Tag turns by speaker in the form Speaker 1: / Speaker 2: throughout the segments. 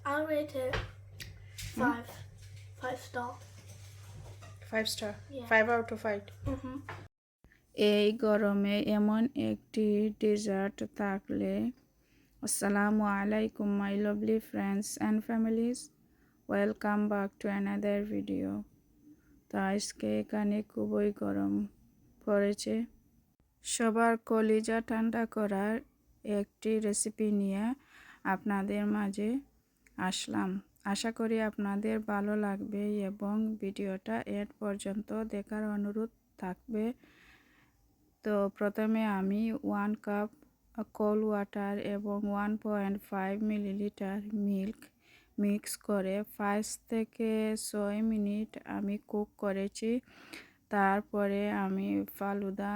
Speaker 1: I'll rate it five. 5 star.
Speaker 2: 5 star.
Speaker 1: Yeah.
Speaker 2: 5 out of 5. এই গরমে এমন একটি ডেজার্ট থাকলে আসসালামু আলাইকুম my lovely friends and families, welcome back to another video. তো আজকে এখানে খুবই গরম পড়েছে, সবার কলিজা ঠান্ডা করার একটি রেসিপি নিয়ে আপনাদের মাঝে আসলাম। আশা করি আপনাদের ভালো লাগবে এবং ভিডিওটা এন্ড পর্যন্ত দেখার অনুরোধ থাকবে। তো প্রথমে আমি 1 কাপ কোল্ড ওয়াটার এবং 1.5 মিলিলিটার মিল্ক মিক্স করে 5 থেকে 6 মিনিট আমি কুক করেছি। তারপরে আমি ফালুদা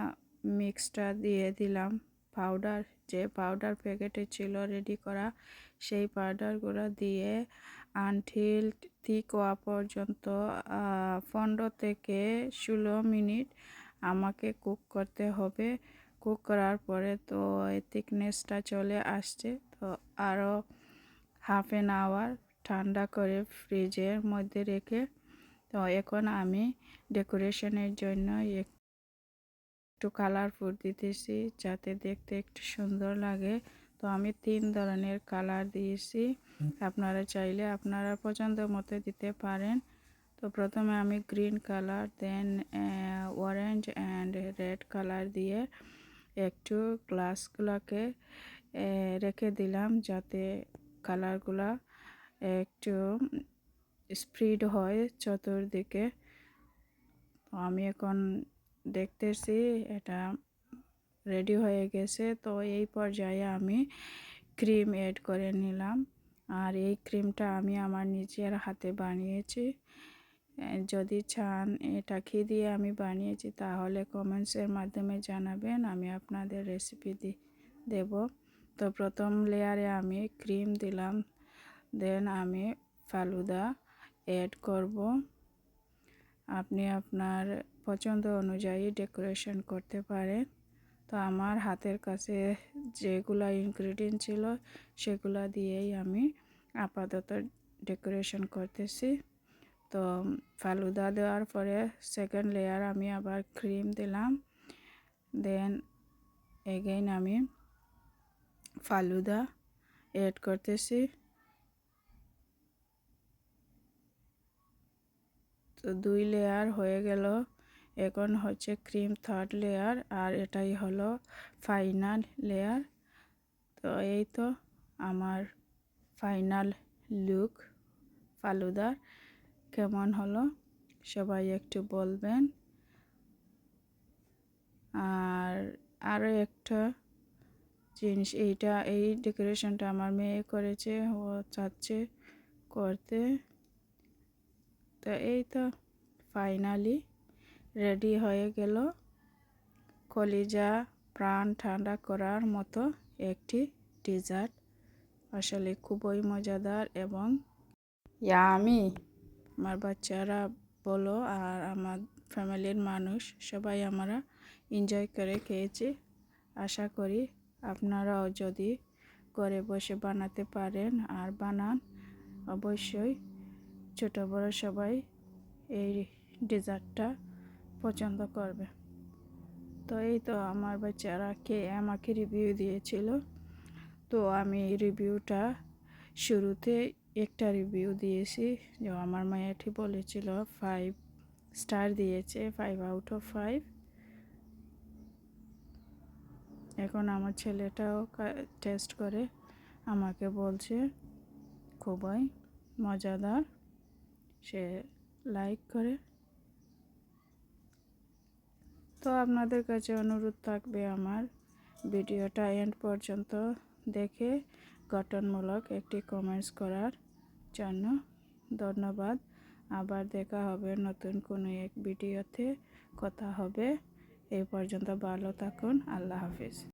Speaker 2: মিক্সটা দিয়ে দিলাম, পাউডার, যে পাউডার প্যাকেটে ছিল রেডি করা, সেই পাউডারগুলো দিয়ে আনটিল থিক হওয়া পর্যন্ত 15 থেকে 16 মিনিট আমাকে কুক করতে হবে। কুক করার পরে তো এই থিকনেসটা চলে আসছে, তো আরও হাফ অ্যান আওয়ার ঠান্ডা করে ফ্রিজের মধ্যে রেখে, তো এখন আমি ডেকোরেশনের জন্য একটু কালারফুল দিতেছি যাতে দেখতে একটু সুন্দর লাগে। তো আমি 3 ধরনের কালার দিয়েছি, আপনারা চাইলে আপনারা পছন্দ মতো দিতে পারেন। তো প্রথমে আমি green colour, then orange and red colour দিয়ে একটু গ্লাসগুলোকে রেখে দিলাম যাতে কালারগুলা একটু স্প্রেড হয় চতুর্দিকে। তো আমি এখন দেখতেছি এটা রেডি হয়ে গেছে। তো এই পর্যায়ে আমি ক্রিম অ্যাড করে নিলাম, আর এই ক্রিমটা আমি আমার নিজের হাতে বানিয়েছি। যদি চান এটা ঘি দিয়ে আমি বানিয়েছি তাহলে কমেন্টসের মাধ্যমে জানাবেন, আমি আপনাদের রেসিপি দেব। তো প্রথম লেয়ারে আমি ক্রিম দিলাম, দেন আমি ফালুদা অ্যাড করব। আপনি আপনার পছন্দ অনুযায়ী ডেকোরেশন করতে পারেন। তো আমার হাতের কাছে যেগুলা ইনগ্রেডিয়েন্ট ছিল সেগুলা দিয়েই আমি আপাতত ডেকোরেশন করতেছি। তো ফালুদা দেওয়ার পরে সেকেন্ড লেয়ার আমি আবার ক্রিম দিলাম, দেন এগেইন আমি ফালুদা অ্যাড করতেছি। তো 2 লেয়ার হয়ে গেল, এখন হচ্ছে ক্রিম থার্ড লেয়ার, আর এটাই হলো ফাইনাল লেয়ার। তো এই তো আমার ফাইনাল লুক ফালুদার কেমন হলো সবাই একটু বলবেন। আর আরও একটা জিনিস, এই ডেকোরেশনটা আমার মেয়ে করেছে, ও চাচ্ছে করতে। তো এই তো ফাইনালি রেডি হয়ে গেল কলিজা প্রাণ ঠান্ডা করার মতো একটি ডেজার্ট। আসলে খুবই মজাদার এবং ইয়ামি। আমার বাচ্চারা বলো আর আমার ফ্যামিলির মানুষ সবাই আমরা এনজয় করে খেয়েছি। আশা করি আপনারাও যদি ঘরে বসে বানাতে পারেন আর বানান, অবশ্যই ছোট বড় সবাই এই ডেজার্টটা পছন্দ করবে। তো এই তো আমার বাচ্চারা খেয়ে আমাকে রিভিউ দিয়েছিল, তো আমি রিভিউটা শুরুতে একটা রিভিউ দিয়েছি, যে আমার মেয়েটি বলেছিল 5 স্টার দিয়েছে, 5 আউট অফ 5। এখন আমার ছেলেটাও টেস্ট করে আমাকে বলছে খুবই মজাদার, সে লাইক করে। তো আপনাদের কাছে অনুরোধ থাকবে আমার ভিডিওটা এন্ড পর্যন্ত দেখে গঠনমূলক একটি কমেন্টস করার জন্য। ধন্যবাদ। আবার দেখা হবে নতুন কোনো এক ভিডিওতে, কথা হবে। এই পর্যন্ত ভালো থাকুন। আল্লাহ হাফিজ।